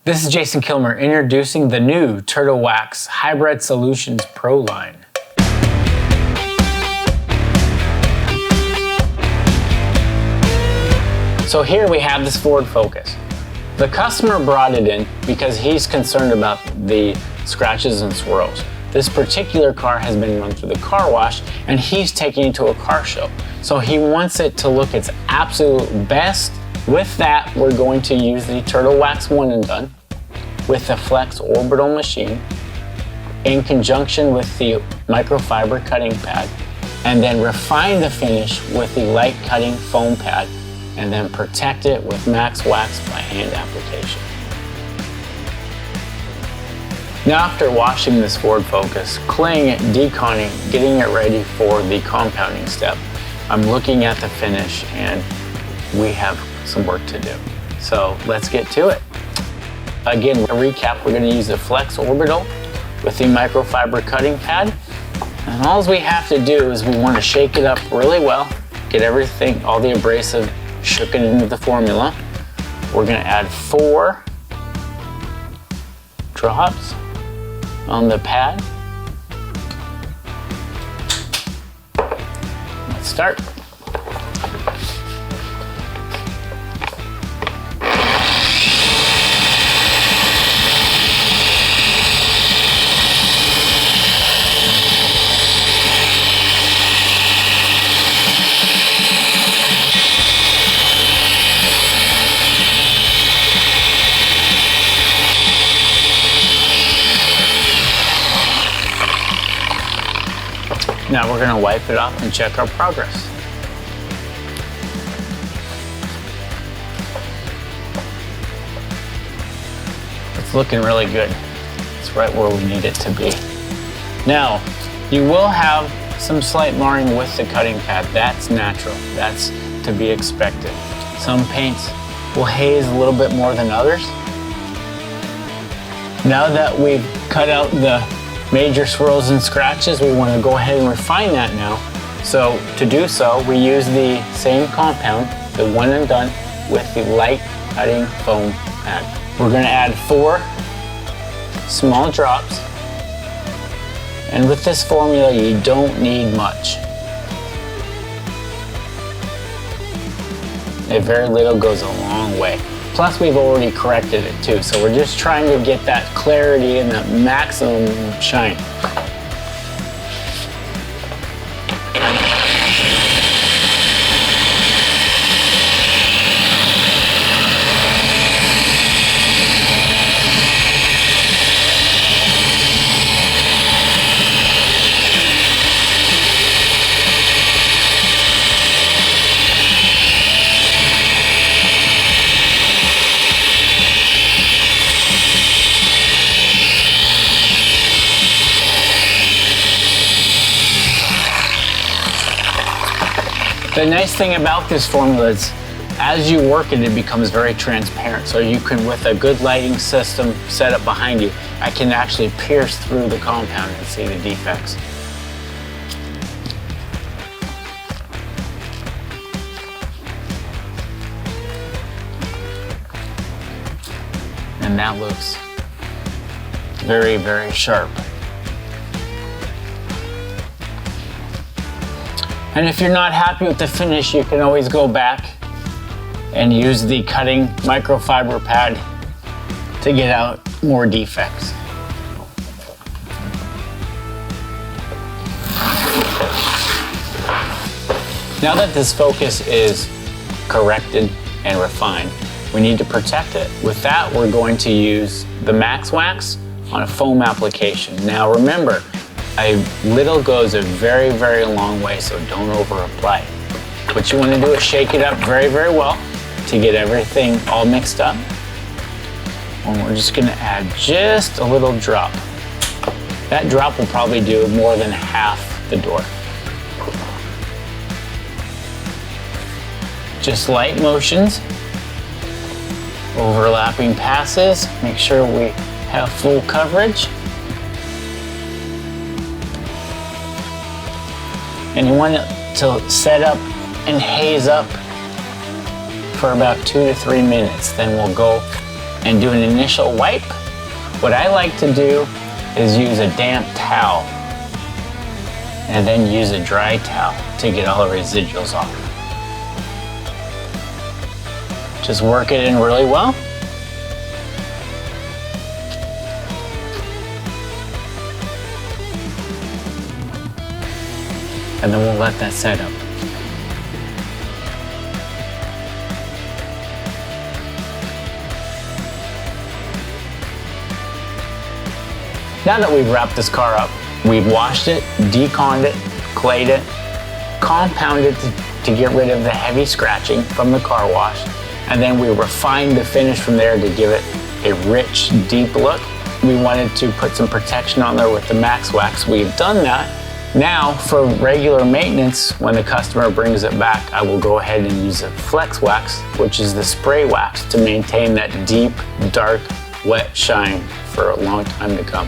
This is Jason Killmer introducing the new turtlewax Hybrid Solutions Pro line. So here we have this Ford Focus. The customer brought it in because he's concerned about the scratches and swirls. This particular car has been run through the car wash and he's taking it to a car show. So he wants it to look its absolute best. With that, we're going to use the turtlewax one and done with the Flex orbital machine in conjunction with the microfiber cutting pad, and then refine the finish with the light cutting foam pad, and then protect it with Max Wax by hand application. Now after washing this Ford Focus, claying it, deconning, getting it ready for the compounding step, I'm looking at the finish and we have some work to do. So let's get to it. Again, a recap, we're going to use the Flex orbital with the microfiber cutting pad. And all we have to do is we want to shake it up really well, get everything, all the abrasive shook it into the formula. We're going to add 4 drops on the pad. Let's start. Now we're going to wipe it off and check our progress. It's looking really good. It's right where we need it to be. Now, you will have some slight marring with the cutting pad. That's natural. That's to be expected. Some paints will haze a little bit more than others. Now that we've cut out the major swirls and scratches, we want to go ahead and refine that now. So to do so, we use the same compound, the one and done, with the light cutting foam pad. We're going to add 4 small drops, and with this formula you don't need much. A very little goes a long way. Plus we've already corrected it too, so we're just trying to get that clarity and that maximum shine. The nice thing about this formula is as you work it, it becomes very transparent. So you can, with a good lighting system set up behind you, I can actually pierce through the compound and see the defects. And that looks very, very sharp. And if you're not happy with the finish, you can always go back and use the cutting microfiber pad to get out more defects. Now that this Focus is corrected and refined, we need to protect it. With that, we're going to use the Max Wax on a foam application. Now remember, a little goes a very, very long way, so don't over apply it. What you want to do is shake it up very, very well to get everything all mixed up. And we're just going to add just a little drop. That drop will probably do more than half the door. Just light motions, overlapping passes, make sure we have full coverage. And you want it to set up and haze up for about 2 to 3 minutes. Then we'll go and do an initial wipe. What I like to do is use a damp towel and then use a dry towel to get all the residuals off. Just work it in really well. And then we'll let that set up. Now that we've wrapped this car up, we've washed it, deconned it, clayed it, compounded to get rid of the heavy scratching from the car wash, and then we refined the finish from there to give it a rich, deep look. We wanted to put some protection on there with the Max Wax. We've done that. Now, for regular maintenance, when the customer brings it back, I will go ahead and use a Flex Wax, which is the spray wax, to maintain that deep, dark, wet shine for a long time to come.